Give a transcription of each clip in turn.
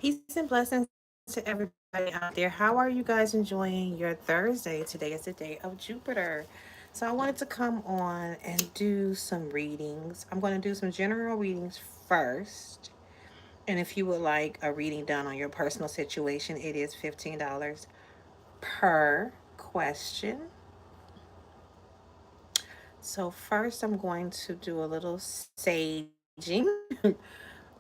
Peace and blessings to everybody out there. How are you guys enjoying your Thursday? Today is the day of Jupiter. So I wanted to come on and do some readings. I'm going to do some general readings first. And if you would like a reading done on your personal situation, it is $15 per question. So first I'm going to do a little saging. I'm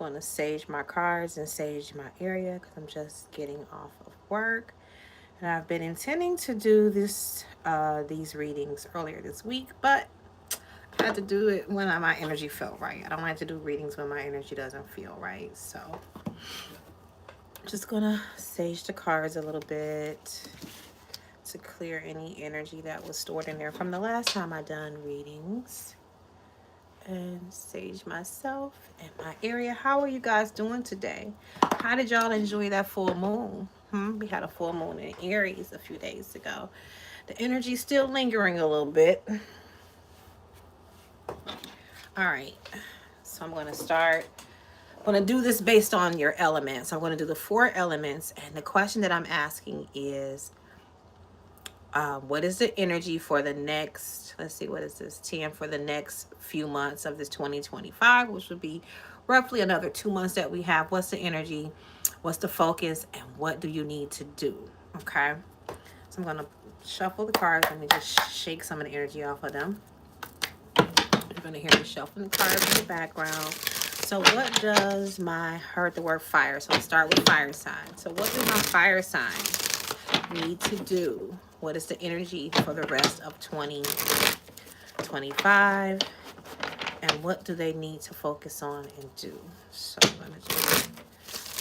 going to sage my cards and sage my area because I'm just getting off of work. And I've been intending to do these readings earlier this week, but I had to do it when my energy felt right. I don't like to do readings when my energy doesn't feel right. So just gonna sage the cards a little bit to clear any energy that was stored in there from the last time I done readings. And sage myself and my area. How are you guys doing today? How did y'all enjoy that full moon? We had a full moon in Aries a few days ago. The energy's still lingering a little bit. All right, so I'm going to start. I'm going to do this based on your elements. I'm going to do the 4 elements, and the question that I'm asking is, what is the energy for the next, let's see, what is this, 10 for the next few months of this 2025, which would be roughly another 2 months that we have. What's the energy? What's the focus? And what do you need to do? Okay. So I'm going to shuffle the cards. Let me just shake some of the energy off of them. You're going to hear me shuffling the cards in the background. So what does I heard the word fire. So let's start with fire sign. So what do my fire sign need to do? What is the energy for the rest of 2025? And what do they need to focus on and do? So I'm going to just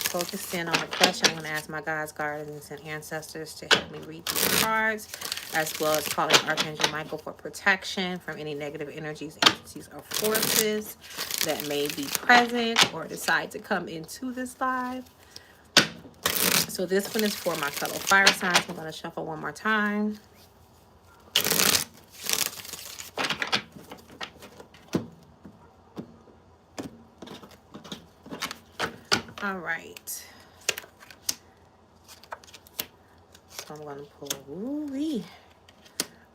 focus in on the question. I'm going to ask my guides, guardians, and ancestors to help me read these cards, as well as calling Archangel Michael for protection from any negative energies, entities, or forces that may be present or decide to come into this live. So this one is for my fellow fire signs. I'm going to shuffle one more time. All right. So I'm going to pull. Ooh-wee.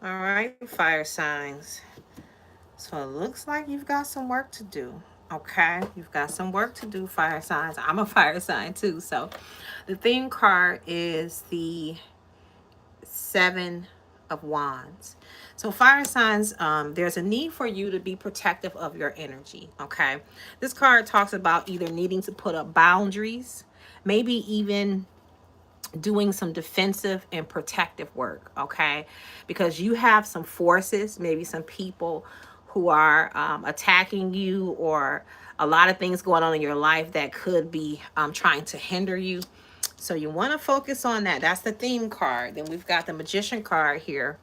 All right, fire signs. So it looks like you've got some work to do. Okay, you've got some work to do, fire signs. I'm a fire sign too. So the theme card is the 7 of Wands. So fire signs, there's a need for you to be protective of your energy. Okay, this card talks about either needing to put up boundaries, maybe even doing some defensive and protective work. Okay, because you have some forces, maybe some people who are attacking you, or a lot of things going on in your life that could be trying to hinder you. So you want to focus on that. That's the theme card. Then we've got the Magician card here,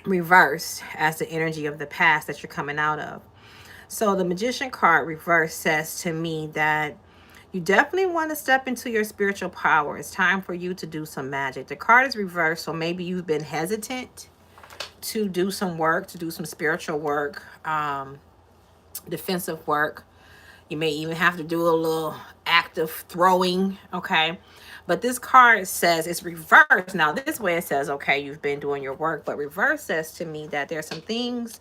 reversed as the energy of the past that you're coming out of. So the Magician card reversed says to me that you definitely want to step into your spiritual power. It's time for you to do some magic. The card is reversed, so maybe you've been hesitant to do some work, to do some spiritual work, defensive work. You may even have to do a little active throwing, okay? But this card says it's reversed. Now, this way it says, okay, you've been doing your work. But reverse says to me that there's some things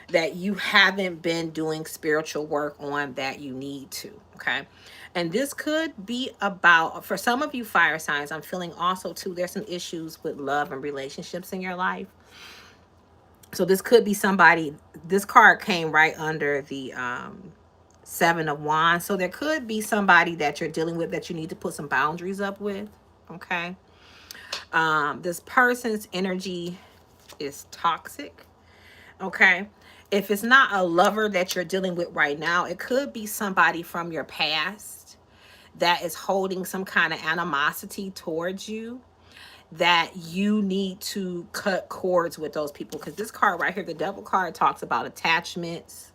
that you haven't been doing spiritual work on that you need to, okay? And this could be about, for some of you fire signs, I'm feeling also too, there's some issues with love and relationships in your life. So this could be somebody, this card came right under the 7 of Wands. So there could be somebody that you're dealing with that you need to put some boundaries up with. Okay. This person's energy is toxic. Okay. If it's not a lover that you're dealing with right now, it could be somebody from your past that is holding some kind of animosity towards you, that you need to cut cords with those people. Because this card right here, the Devil card, talks about attachments.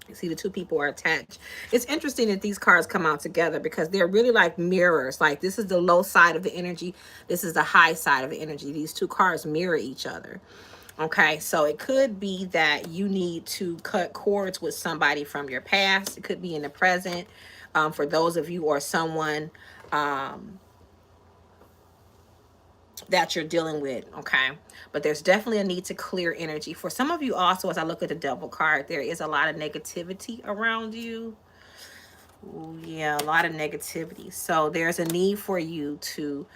You see the two people are attached. It's interesting that these cards come out together because they're really like mirrors. Like this is the low side of the energy. This is the high side of the energy. These two cards mirror each other. Okay, so it could be that you need to cut cords with somebody from your past. It could be in the present. for those of you or someone that you're dealing with, okay? But there's definitely a need to clear energy. For some of you also, as I look at the devil card, there is a lot of negativity around you. Ooh, yeah, a lot of negativity. So there's a need for you to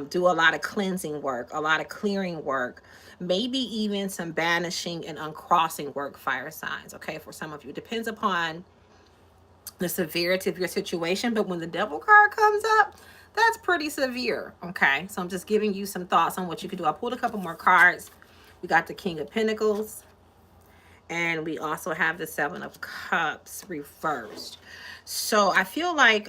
do a lot of cleansing work, a lot of clearing work, maybe even some banishing and uncrossing work, fire signs, okay? For some of you, depends upon the severity of your situation. But when the devil card comes up, that's pretty severe, okay? So I'm just giving you some thoughts on what you could do. I pulled a couple more cards. We got the King of Pentacles, and we also have the Seven of Cups reversed. So I feel like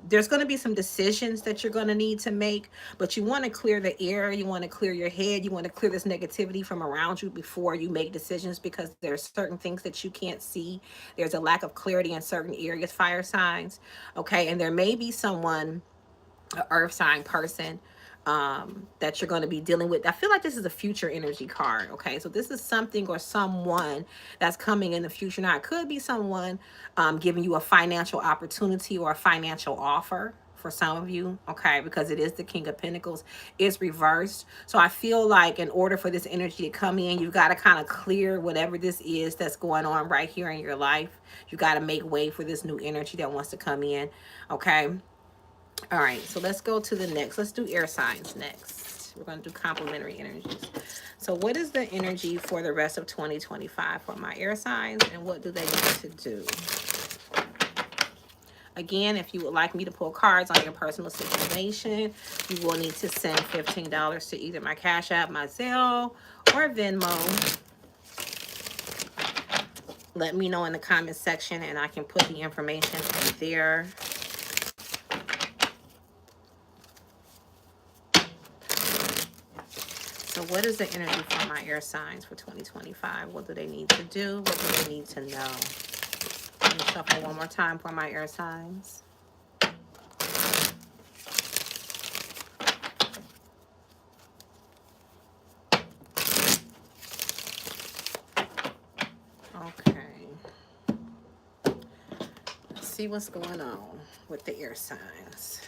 there's going to be some decisions that you're going to need to make, but you want to clear the air. You want to clear your head. You want to clear this negativity from around you before you make decisions, because there's certain things that you can't see. There's a lack of clarity in certain areas, fire signs. Okay. And there may be someone, an earth sign person, that you're going to be dealing with. I feel like this is a future energy card. Okay, so this is something or someone that's coming in the future. Now it could be someone giving you a financial opportunity or a financial offer for some of you, okay, because it is the King of Pentacles. It's reversed. So I feel like in order for this energy to come in, you've got to kind of clear whatever this is that's going on right here in your life. You got to make way for this new energy that wants to come in, okay? All right, so let's go to the next. Let's do air signs next. We're going to do complementary energies. So what is the energy for the rest of 2025 for my air signs, and what do they need to do? Again, if you would like me to pull cards on your personal situation, you will need to send $15 to either my Cash App, my Zelle, or Venmo. Let me know in the comment section, and I can put the information there. So what is the energy for my air signs for 2025? What do they need to do? What do they need to know? Let me shuffle one more time for my air signs. Okay. Let's see what's going on with the air signs.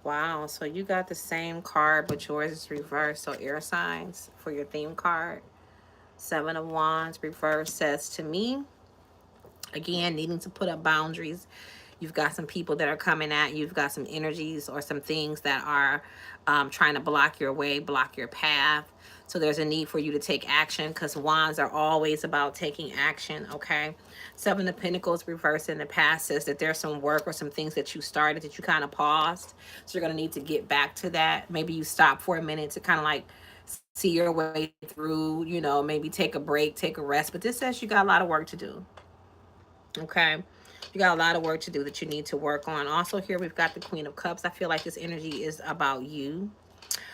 Wow, so you got the same card, but yours is reversed. So air signs for your theme card. Seven of Wands reversed says to me, again, needing to put up boundaries. You've got some people that are coming at you. You've got some energies or some things that are trying to block your way, block your path. So there's a need for you to take action, because wands are always about taking action, okay? Seven of Pentacles reversed in the past says that there's some work or some things that you started that you kind of paused. So you're going to need to get back to that. Maybe you stop for a minute to kind of like see your way through, you know, maybe take a break, take a rest. But this says you got a lot of work to do, okay? You got a lot of work to do that you need to work on. Also here we've got the Queen of Cups. I feel like this energy is about you.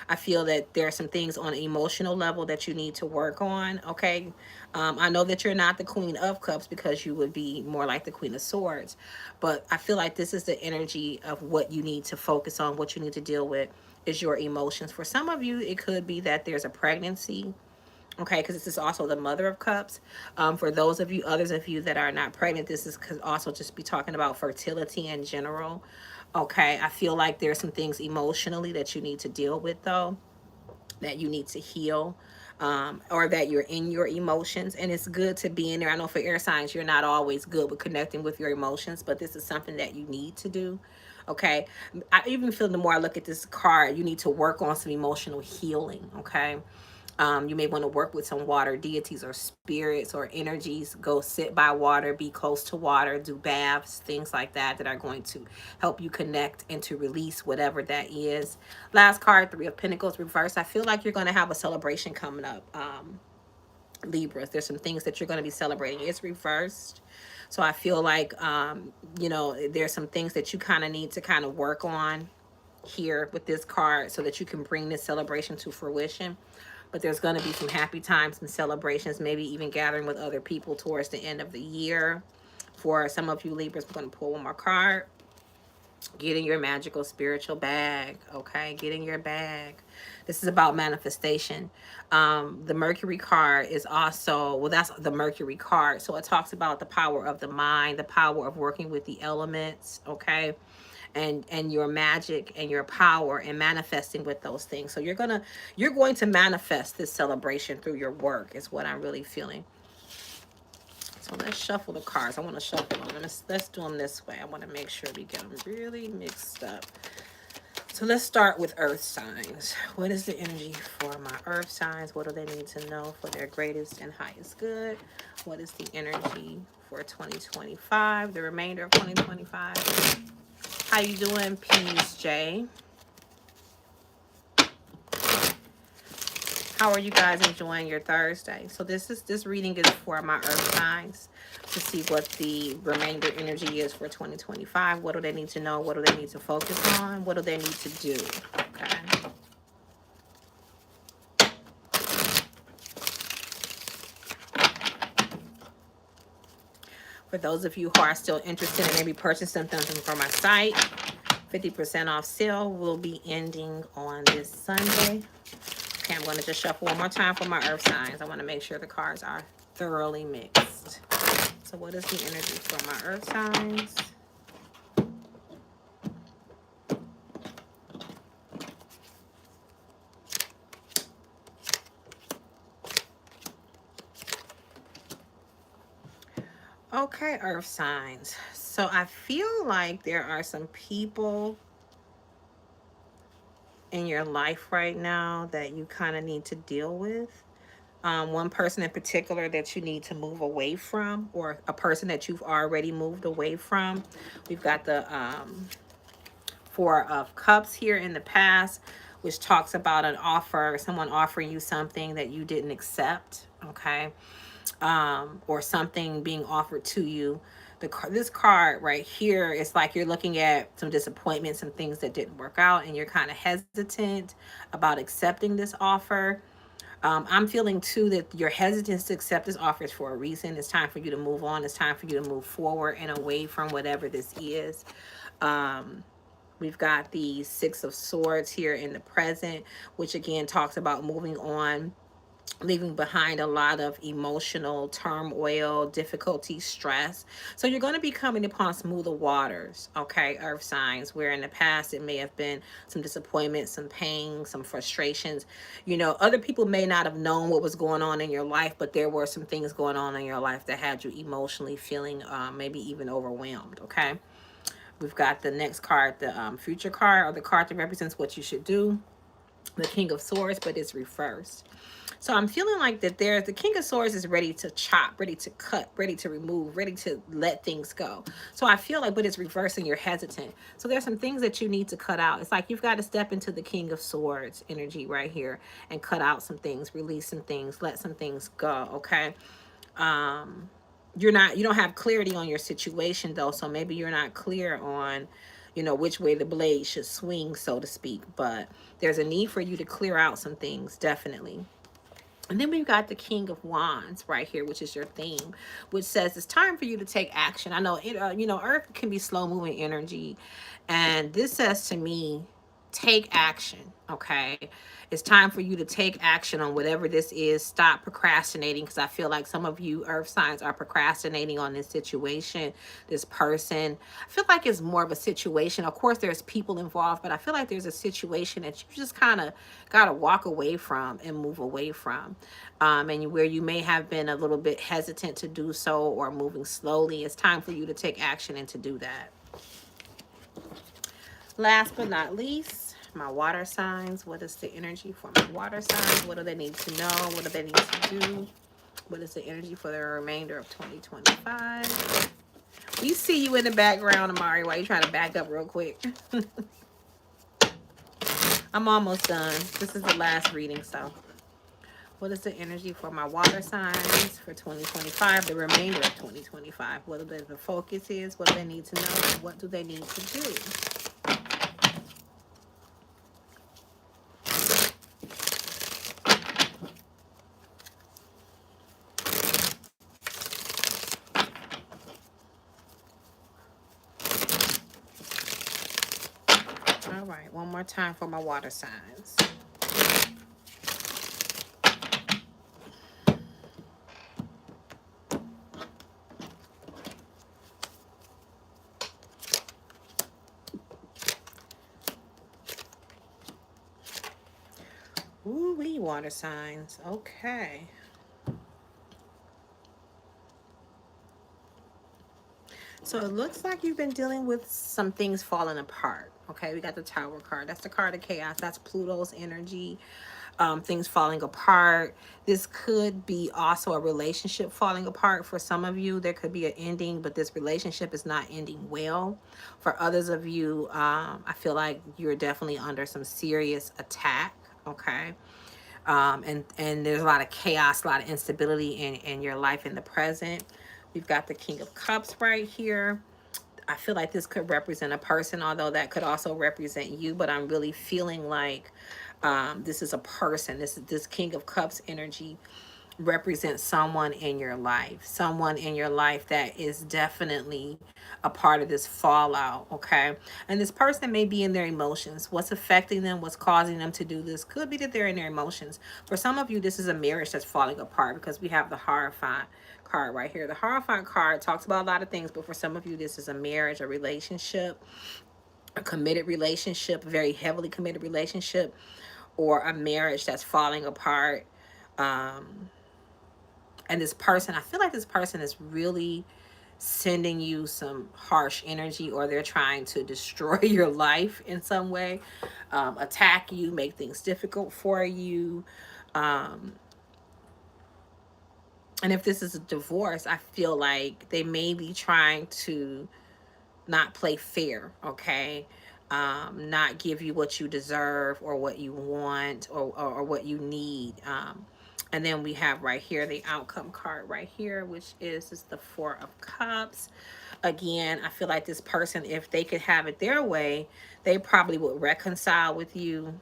I feel that there are some things on an emotional level that you need to work on, okay? I know that you're not the Queen of Cups because you would be more like the Queen of Swords, but I feel like this is the energy of what you need to focus on, what you need to deal with is your emotions. For some of you, it could be that there's a pregnancy, okay, because this is also the Mother of Cups. For those of you, others of you that are not pregnant, this is could also just be talking about fertility in general. Okay, I feel like there's some things emotionally that you need to deal with, though, that you need to heal, or that you're in your emotions, and it's good to be in there. I know for air signs, you're not always good with connecting with your emotions, but this is something that you need to do. Okay, I even feel the more I look at this card, you need to work on some emotional healing, okay? You may want to work with some water deities or spirits or energies. Go sit by water, be close to water, do baths, things like that that are going to help you connect and to release whatever that is. Last card, Three of Pentacles reversed. I feel like you're going to have a celebration coming up, Libras. There's some things that you're going to be celebrating. It's reversed. So I feel like, you know, there's some things that you kind of need to kind of work on here with this card so that you can bring this celebration to fruition. But there's going to be some happy times and celebrations, maybe even gathering with other people towards the end of the year. For some of you Libras, we're going to pull one more card. Get in your magical spiritual bag, okay? Get in your bag. This is about manifestation. The Mercury card is also, well, that's the Mercury card. So it talks about the power of the mind, the power of working with the elements, okay? And your magic and your power and manifesting with those things. So you're going to manifest this celebration through your work is what I'm really feeling. So let's shuffle the cards. I want to shuffle them. Let's do them this way. I want to make sure we get them really mixed up. So let's start with earth signs. What is the energy for my earth signs? What do they need to know for their greatest and highest good? What is the energy for 2025, the remainder of 2025? How you doing, Peace J? How are you guys enjoying your Thursday? So this reading is for my earth signs to see what the remainder energy is for 2025. What do they need to know? What do they need to focus on? What do they need to do? Okay. For those of you who are still interested in maybe purchasing something from my site, 50% off sale will be ending on this Sunday. Okay, I'm going to just shuffle one more time for my earth signs. I want to make sure the cards are thoroughly mixed. So what is the energy for my earth signs? Okay, earth signs. So I feel like there are some people in your life right now that you kind of need to deal with. One person in particular that you need to move away from, or a person that you've already moved away from. We've got the Four of Cups here in the past, which talks about an offer, someone offering you something that you didn't accept, okay? Or something being offered to you. This card right here, it's like you're looking at some disappointment, some things that didn't work out, and you're kind of hesitant about accepting this offer. I'm feeling too that your hesitance to accept this offer is for a reason. It's time for you to move on. It's time for you to move forward and away from whatever this is. We've got the Six of Swords here in the present, which again talks about moving on, leaving behind a lot of emotional turmoil, difficulty, stress. So you're going to be coming upon smoother waters, okay, earth signs, where in the past it may have been some disappointment, some pain, some frustrations. You know, other people may not have known what was going on in your life, but there were some things going on in your life that had you emotionally feeling maybe even overwhelmed, okay? We've got the next card, the future card, or the card that represents what you should do, the King of Swords, but it's reversed. So I'm feeling like that the King of Swords is ready to chop, ready to cut, ready to remove, ready to let things go. So I feel like, but it's reversing, you're hesitant. So there's some things that you need to cut out. It's like you've got to step into the King of Swords energy right here and cut out some things, release some things, let some things go, okay? You don't have clarity on your situation though, so maybe you're not clear on, you know, which way the blade should swing, so to speak, but there's a need for you to clear out some things, definitely. And then we've got the King of Wands right here, which is your theme, which says it's time for you to take action. I know, you know, Earth can be slow-moving energy, and this says to me, take action, okay? It's time for you to take action on whatever this is. Stop procrastinating, because I feel like some of you earth signs are procrastinating on this situation, this person. I feel like it's more of a situation. Of course, there's people involved, but I feel like there's a situation that you just kind of got to walk away from and move away from. And where you may have been a little bit hesitant to do so or moving slowly, it's time for you to take action and to do that. Last but not least, my water signs. What is the energy for my water signs? What do they need to know? What do they need to do? What is the energy for the remainder of 2025? We see you in the background, Amari, while you're trying to back up real quick. I'm almost done. This is the last reading, so. What is the energy for my water signs for 2025, the remainder of 2025? What the focus is, what do they need to know, and what do they need to do? right, one more time for my water signs. Ooh, wee, water signs. Okay. So it looks like you've been dealing with some things falling apart. Okay, we got the Tower card. That's the card of chaos. That's Pluto's energy. Things falling apart. This could be also a relationship falling apart. For some of you, there could be an ending, but this relationship is not ending well. For others of you, I feel like you're definitely under some serious attack. Okay. And there's a lot of chaos, a lot of instability in your life in the present. We've got the King of Cups right here. I feel like this could represent a person, although that could also represent you, but I'm really feeling like this is a person. This King of Cups energy represents someone in your life, someone in your life that is definitely a part of this fallout. Okay, and this person may be in their emotions. What's affecting them, what's causing them to do this, could be that they're in their emotions. For some of you, this is a marriage that's falling apart, because we have the Hierophant card right here. The Hierophant card talks about a lot of things, but for some of you, this is a marriage, a relationship, a committed relationship, a very heavily committed relationship, or a marriage that's falling apart. um and this person, I feel like this person is really sending you some harsh energy, or they're trying to destroy your life in some way, attack you, make things difficult for you. um and if this is a divorce, I feel like they may be trying to not play fair. Okay, not give you what you deserve, or what you want, or what you need. And then we have right here the outcome card right here, which is the Four of Cups. Again, I feel like this person, if they could have it their way, they probably would reconcile with you,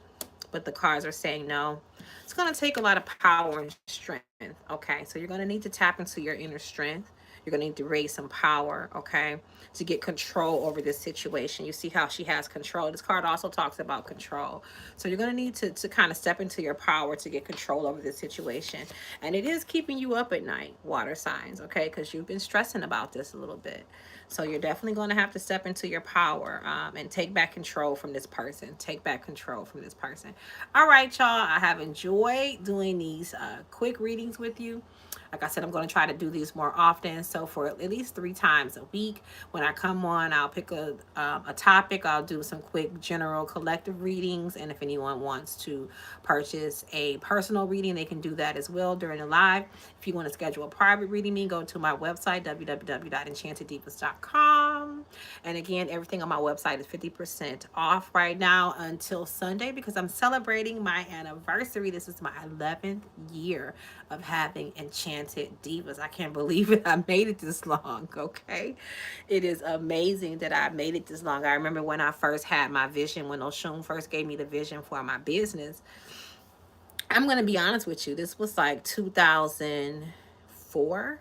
but the cards are saying no. It's going to take a lot of power and strength. Okay, so you're going to need to tap into your inner strength. You're going to need to raise some power, okay, to get control over this situation. You see how she has control. This card also talks about control. So you're going to need to kind of step into your power to get control over this situation. And it is keeping you up at night, water signs, okay, because you've been stressing about this a little bit. So you're definitely going to have to step into your power, and take back control from this person. Take back control from this person. All right, y'all. I have enjoyed doing these quick readings with you. Like I said, I'm going to try to do these more often. So for at least 3 times a week, when I come on, I'll pick a topic. I'll do some quick general collective readings. And if anyone wants to purchase a personal reading, they can do that as well during the live. If you want to schedule a private reading, me, go to my website, www.enchanteddivas.com. And again, everything on my website is 50% off right now until Sunday, because I'm celebrating my anniversary. This is my 11th year of having Enchanted Divas. I can't believe it. I made it this long, okay? It is amazing that I made it this long. I remember when I first had my vision, when Oshun first gave me the vision for my business. I'm going to be honest with you. This was like 2004.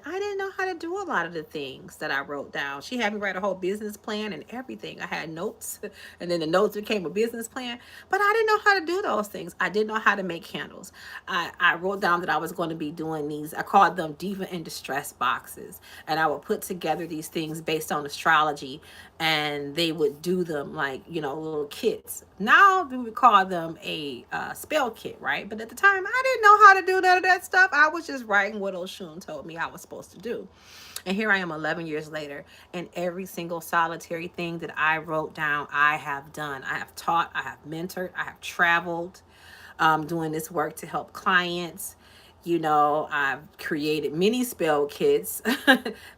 I didn't know how to do a lot of the things that I wrote down. She had me write a whole business plan and everything. I had notes, and then the notes became a business plan. But I didn't know how to do those things. I didn't know how to make candles. I wrote down that I was going to be doing these. I called them Diva in Distress boxes. And I would put together these things based on astrology. And they would do them like, little kits. Now we would call them a spell kit, right? But at the time, I didn't know how to do none of that stuff. I was just writing what Oshun told me I was supposed to do. And here I am 11 years later, and every single solitary thing that I wrote down, I have done. I have taught, I have mentored, I have traveled, doing this work to help clients. I've created many spell kits,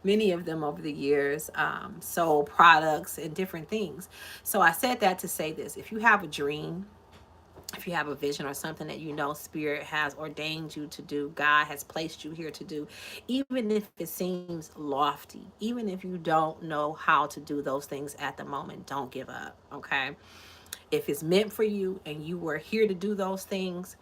many of them over the years, sold products and different things. So I said that to say this: if you have a dream, if you have a vision or something that Spirit has ordained you to do, God has placed you here to do, even if it seems lofty, even if you don't know how to do those things at the moment, don't give up, okay? If it's meant for you and you were here to do those things,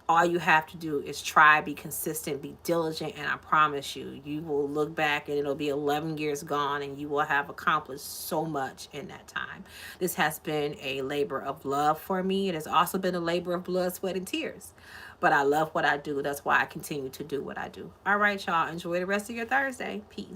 All you have to do is try, be consistent, be diligent, and I promise you, you will look back and it'll be 11 years gone and you will have accomplished so much in that time. This has been a labor of love for me. It has also been a labor of blood, sweat, and tears. But I love what I do. That's why I continue to do what I do. All right, y'all. Enjoy the rest of your Thursday. Peace.